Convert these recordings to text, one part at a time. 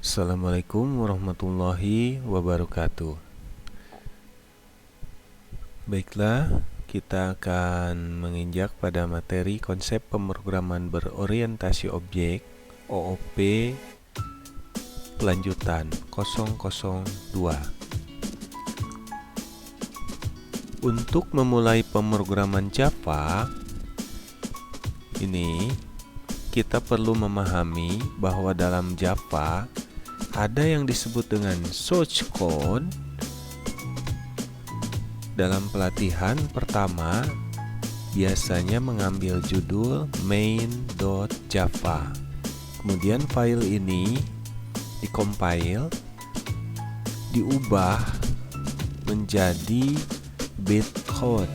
Assalamualaikum warahmatullahi wabarakatuh. Baiklah, kita akan menginjak pada materi konsep pemrograman berorientasi objek OOP kelanjutan 002. Untuk memulai pemrograman Java ini, kita perlu memahami bahwa dalam Java ada yang disebut dengan source code. Dalam pelatihan pertama, biasanya mengambil judul main.java. Kemudian file ini dikompil, diubah menjadi bytecode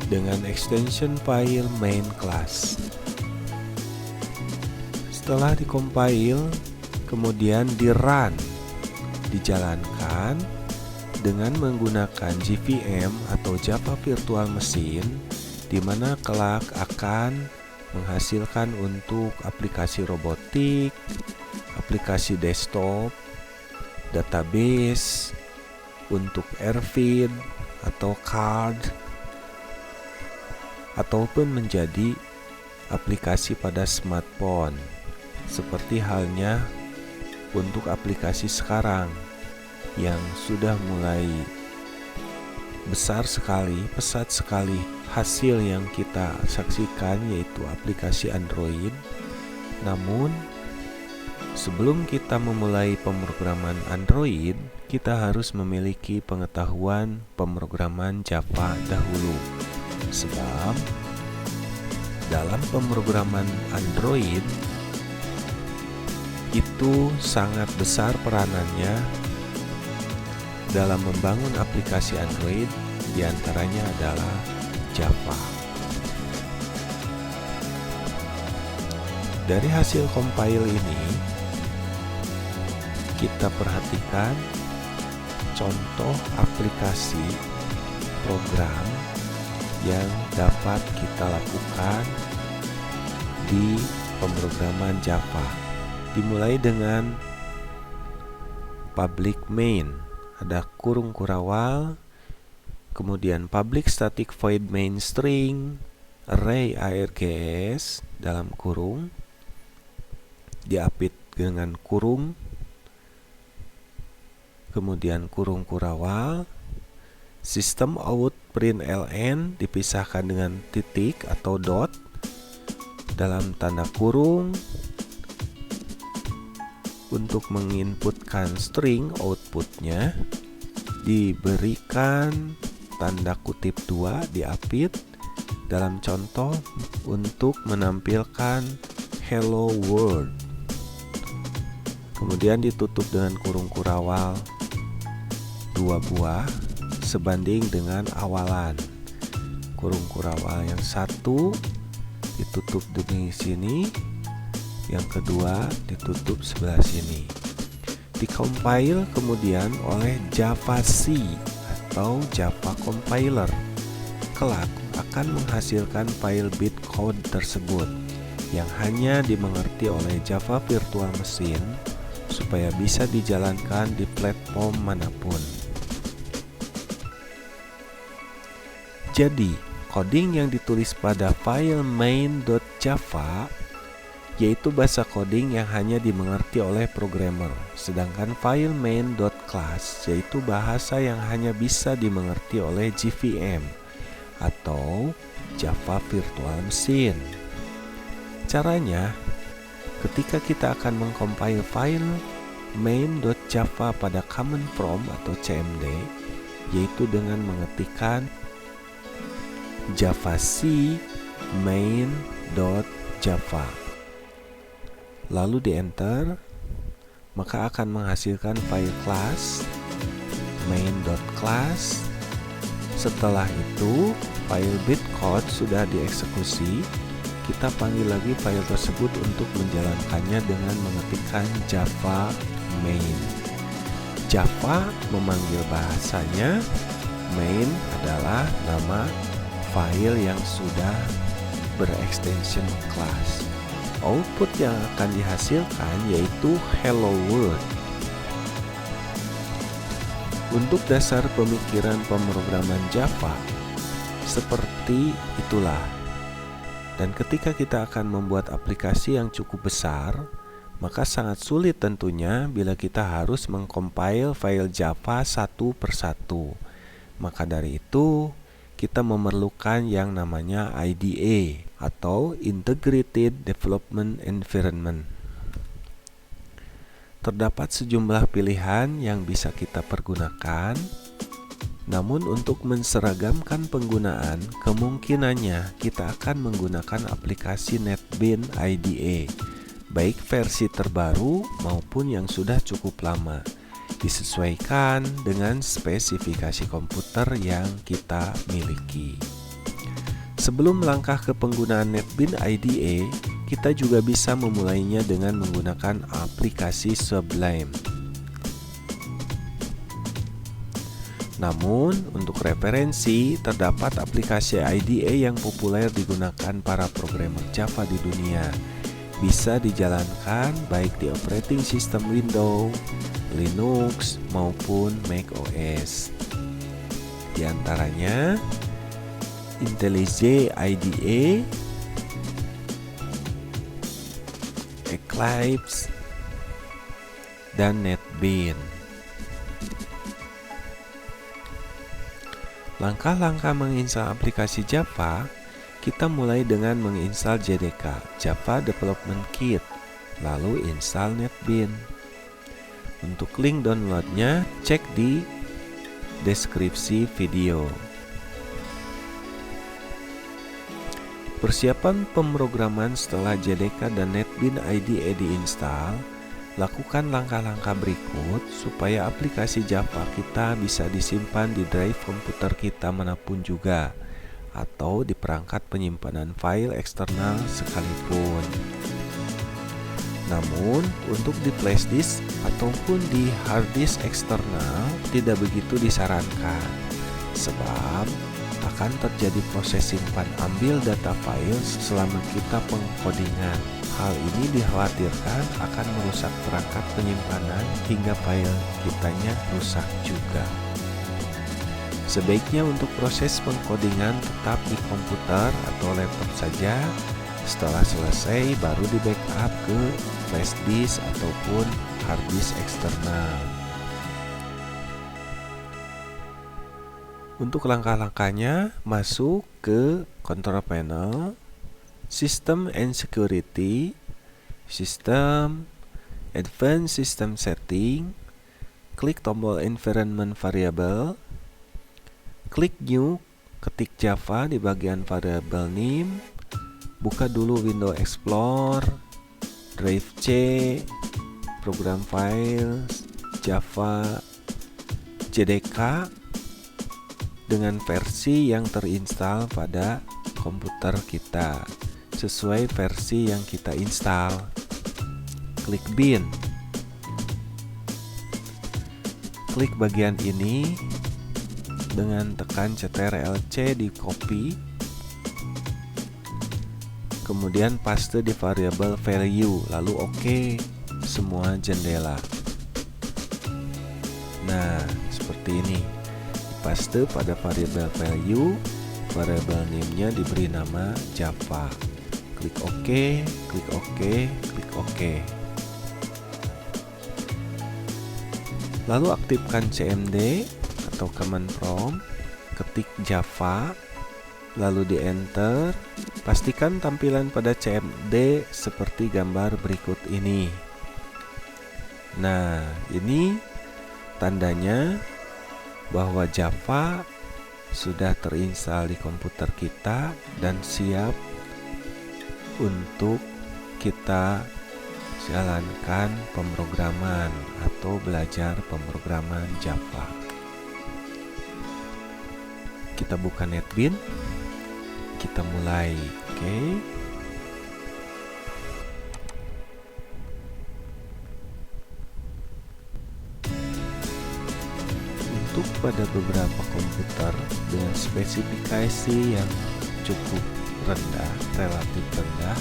dengan extension file main class. Setelah dikompil, kemudian di-run, dijalankan dengan menggunakan JVM atau Java Virtual Machine, di mana kelak akan menghasilkan untuk aplikasi robotik, aplikasi desktop, database, untuk AirFeed atau card, ataupun menjadi aplikasi pada smartphone, seperti halnya untuk aplikasi sekarang yang sudah mulai besar sekali, pesat sekali hasil yang kita saksikan, yaitu aplikasi Android. Namun, sebelum kita memulai pemrograman Android, kita harus memiliki pengetahuan pemrograman Java dahulu. Sebab dalam pemrograman Android itu sangat besar peranannya dalam membangun aplikasi Android, diantaranya adalah Java. Dari hasil compile ini, kita perhatikan contoh aplikasi program yang dapat kita lakukan di pemrograman Java. Dimulai dengan public main, ada kurung kurawal, kemudian public static void main string, array args dalam kurung, diapit dengan kurung, kemudian kurung kurawal, system out println dipisahkan dengan titik atau dot dalam tanda kurung. Untuk menginputkan string, outputnya diberikan tanda kutip 2 diapit dalam contoh untuk menampilkan hello world. Kemudian ditutup dengan kurung kurawal 2 buah sebanding dengan awalan. Kurung kurawal yang satu ditutup di sini, yang kedua ditutup sebelah sini. Dikompil kemudian oleh JavaC atau Java Compiler. Kelak akan menghasilkan file bytecode tersebut yang hanya dimengerti oleh Java Virtual Machine supaya bisa dijalankan di platform manapun. Jadi, coding yang ditulis pada file main.java yaitu bahasa coding yang hanya dimengerti oleh programmer, sedangkan file main.class yaitu bahasa yang hanya bisa dimengerti oleh JVM atau Java Virtual Machine. Caranya, ketika kita akan mengcompile file main.java pada command prompt atau CMD, yaitu dengan mengetikkan javac main.java, lalu di enter, maka akan menghasilkan file class main.class. Setelah itu, file bytecode sudah dieksekusi. Kita panggil lagi file tersebut untuk menjalankannya dengan mengetikkan java main. Java memanggil bahasanya, main adalah nama file yang sudah berextension class. output yang akan dihasilkan yaitu hello world. Untuk dasar pemikiran pemrograman Java, seperti itulah. Dan ketika kita akan membuat aplikasi yang cukup besar, maka sangat sulit tentunya bila kita harus mengcompile file Java satu persatu. Maka dari itu, kita memerlukan yang namanya IDE atau Integrated Development Environment. Terdapat sejumlah pilihan yang bisa kita pergunakan, namun untuk menseragamkan penggunaan, kemungkinannya kita akan menggunakan aplikasi NetBeans IDE, baik versi terbaru maupun yang sudah cukup lama, disesuaikan dengan spesifikasi komputer yang kita miliki. Sebelum melangkah ke penggunaan NetBeans IDE, kita juga bisa memulainya dengan menggunakan aplikasi Sublime. Namun, untuk referensi, terdapat aplikasi IDE yang populer digunakan para programmer Java di dunia. Bisa dijalankan baik di operating system Windows, Linux, maupun macOS. Di antaranya, IntelliJ IDE, Eclipse, dan NetBeans. Langkah-langkah menginstal aplikasi Java, kita mulai dengan menginstal JDK, Java Development Kit, lalu install NetBeans. Untuk link downloadnya, cek di deskripsi video. Persiapan pemrograman setelah JDK dan NetBeans IDE diinstal, lakukan langkah-langkah berikut supaya aplikasi Java kita bisa disimpan di drive komputer kita manapun juga, atau di perangkat penyimpanan file eksternal sekalipun. Namun, untuk di flash disk ataupun di hard disk eksternal tidak begitu disarankan, sebab akan terjadi proses simpan ambil data file selama kita pengkodingan. Hal ini dikhawatirkan akan merusak perangkat penyimpanan hingga file kitanya rusak juga. Sebaiknya untuk proses pengkodingan tetap di komputer atau laptop saja. Setelah selesai baru di backup ke flash disk ataupun hard disk eksternal. Untuk langkah-langkahnya, masuk ke Control Panel, System and Security, System, Advanced System Setting, klik tombol Environment Variable, klik New, ketik Java di bagian Variable Name, buka dulu Windows Explorer, Drive C, Program Files, Java, JDK, dengan versi yang terinstal pada komputer kita sesuai versi yang kita install. Klik Bin, klik bagian ini dengan tekan Ctrl C di copy, kemudian paste di variable value, lalu OK semua jendela. Nah, seperti ini. Paste pada variable value, variable name-nya diberi nama Java. Klik OK, klik OK, klik OK. Lalu aktifkan CMD atau command prompt, ketik Java, lalu di enter. Pastikan tampilan pada CMD seperti gambar berikut ini. Nah, ini tandanya bahwa Java sudah terinstal di komputer kita dan siap untuk kita jalankan pemrograman atau belajar pemrograman Java. Kita buka NetBeans, kita mulai, oke. Untuk pada beberapa komputer dengan spesifikasi yang cukup rendah, relatif rendah,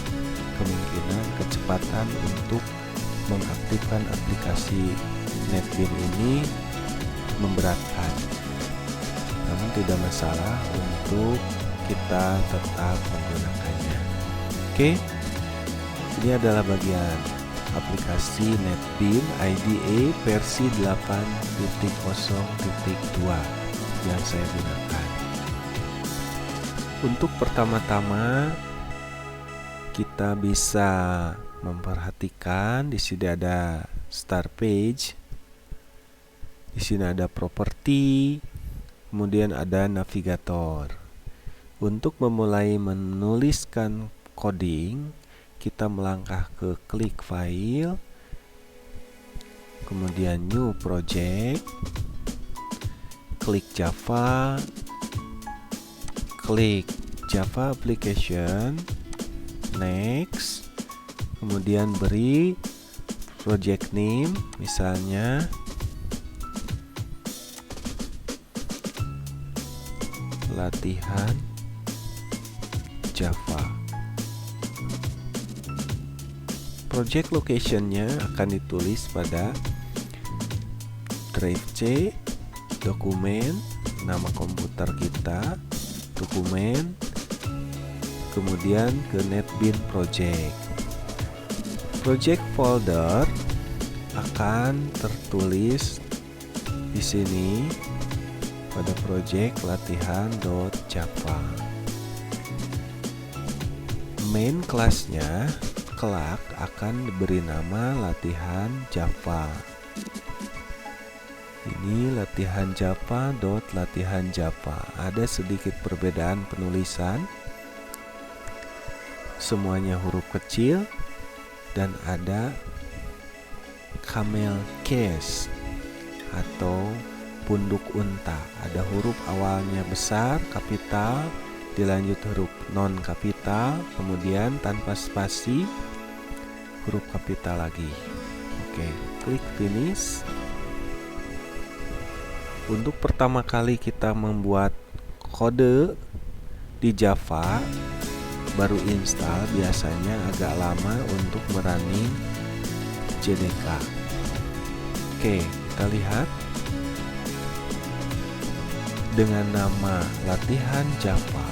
kemungkinan kecepatan untuk mengaktifkan aplikasi NetBeans ini memberatkan. Namun tidak masalah untuk kita tetap menggunakannya. Oke, ini adalah bagian aplikasi NetBeans IDE versi 8.0.2 yang saya gunakan. Untuk pertama-tama kita bisa memperhatikan di sini ada start page, di sini ada properti, kemudian ada navigator. Untuk memulai menuliskan coding, kita melangkah ke klik file, kemudian new project, klik Java, klik Java application, next, kemudian beri project name, misalnya latihan Java. Project location-nya akan ditulis pada drive C, dokumen, nama komputer kita, dokumen, kemudian ke NetBeans project. Project folder akan tertulis di sini pada project latihan.java. Main kelasnya kelak akan diberi nama latihan Java. Ini latihan Java.latihan Java. Ada sedikit perbedaan penulisan. Semuanya huruf kecil dan ada camel case atau punduk unta. Ada huruf awalnya besar, kapital, dilanjut huruf non kapital, kemudian tanpa spasi huruf kapital lagi. Oke, klik finish. Untuk pertama kali kita membuat kode di Java baru install, biasanya agak lama untuk merunning JDK. Oke, kita lihat dengan nama latihan Java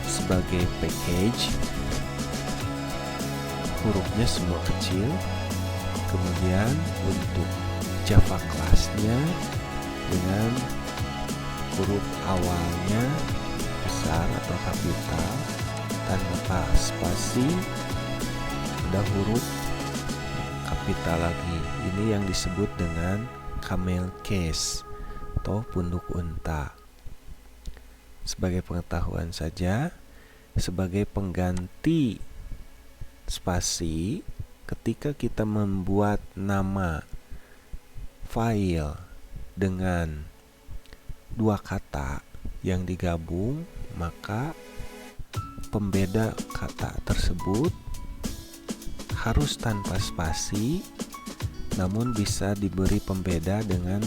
sebagai package, hurufnya semua kecil. Kemudian untuk Java kelasnya dengan huruf awalnya besar atau kapital, tanpa spasi, ada huruf kapital lagi. Ini yang disebut dengan camel case atau punduk unta. Sebagai pengetahuan saja, sebagai pengganti spasi, ketika kita membuat nama file dengan dua kata yang digabung, maka pembeda kata tersebut harus tanpa spasi, namun bisa diberi pembeda dengan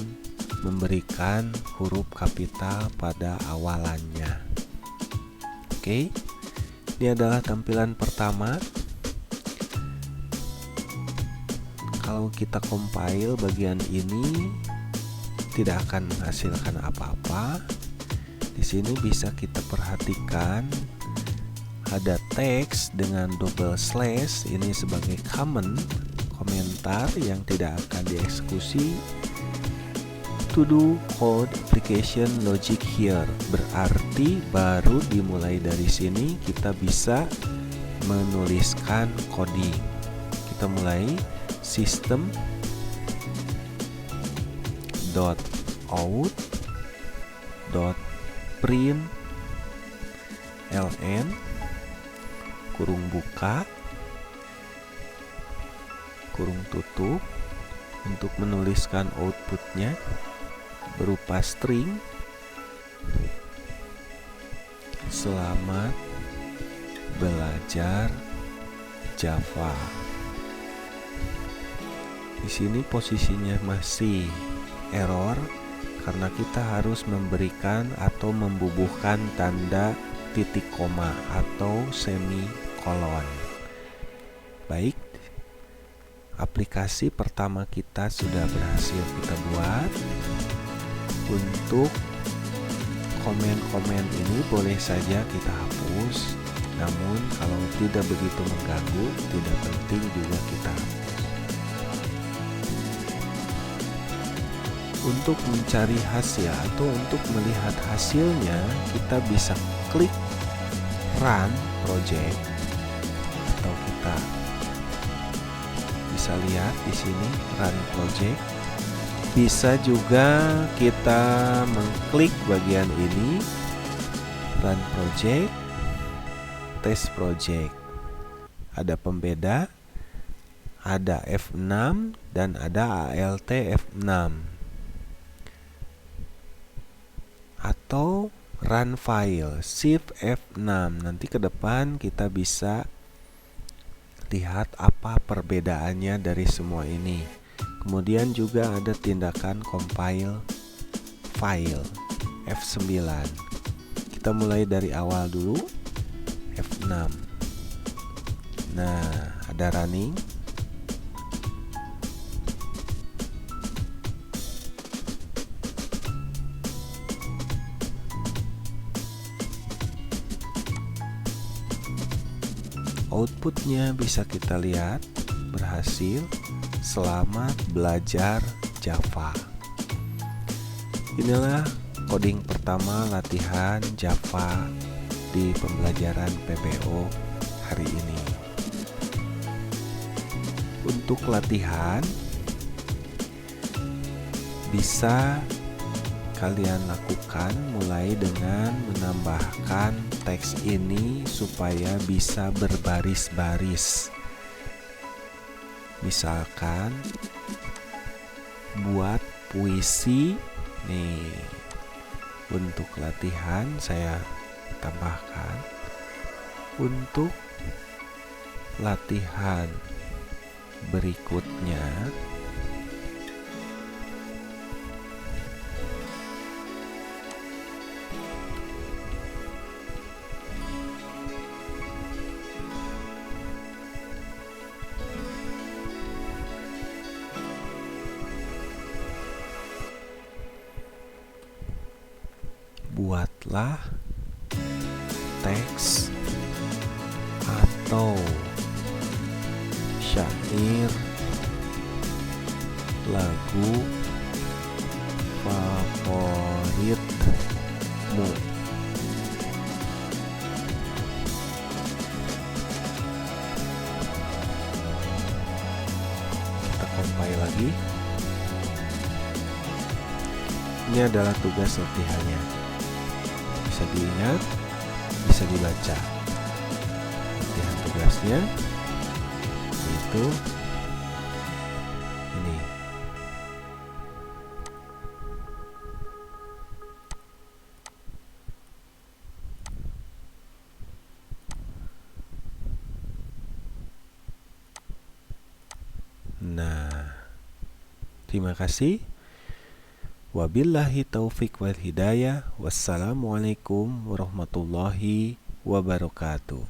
memberikan huruf kapital pada awalannya. Oke, ini adalah tampilan pertama. Kalau kita compile bagian ini tidak akan menghasilkan apa-apa. Di sini bisa kita perhatikan ada teks dengan double slash, ini sebagai komentar yang tidak akan dieksekusi. To do code application logic here, berarti baru dimulai dari sini kita bisa menuliskan coding. Kita mulai system .out .print ln kurung buka kurung tutup. Untuk menuliskan outputnya berupa string, selamat belajar Java. Di sini posisinya masih error karena kita harus memberikan atau membubuhkan tanda titik koma atau semikolon. kolon. Baik, aplikasi pertama kita sudah berhasil kita buat. Untuk komen-komen ini boleh saja kita hapus, namun kalau tidak begitu mengganggu, tidak penting juga kita hapus. Untuk mencari hasil atau untuk melihat hasilnya, kita bisa klik Run Project, atau kita bisa lihat di sini Run Project. Bisa juga kita mengklik bagian ini, Run Project, Test Project. Ada pembeda, ada F6 dan ada ALT F6. Atau run file Shift F6. Nanti ke depan kita bisa lihat apa perbedaannya dari semua ini. Kemudian juga ada tindakan compile file F9. Kita mulai dari awal dulu, F6. Nah, ada running. Outputnya bisa kita lihat, berhasil. Selamat belajar Java. Inilah coding pertama latihan Java di pembelajaran PPO hari ini. Untuk latihan bisa kalian lakukan mulai dengan menambahkan teks ini supaya bisa berbaris-baris. Misalkan buat puisi nih. Untuk latihan saya tambahkan. Untuk latihan berikutnya buatlah teks atau syair lagu favoritmu. Kita compile lagi. Ini adalah tugas latihannya. Bisa diingat, bisa dibaca. Latihan tugasnya itu ini. Nah, terima kasih. Wabillahi taufik wal hidayah. Wassalamualaikum warahmatullahi wabarakatuh.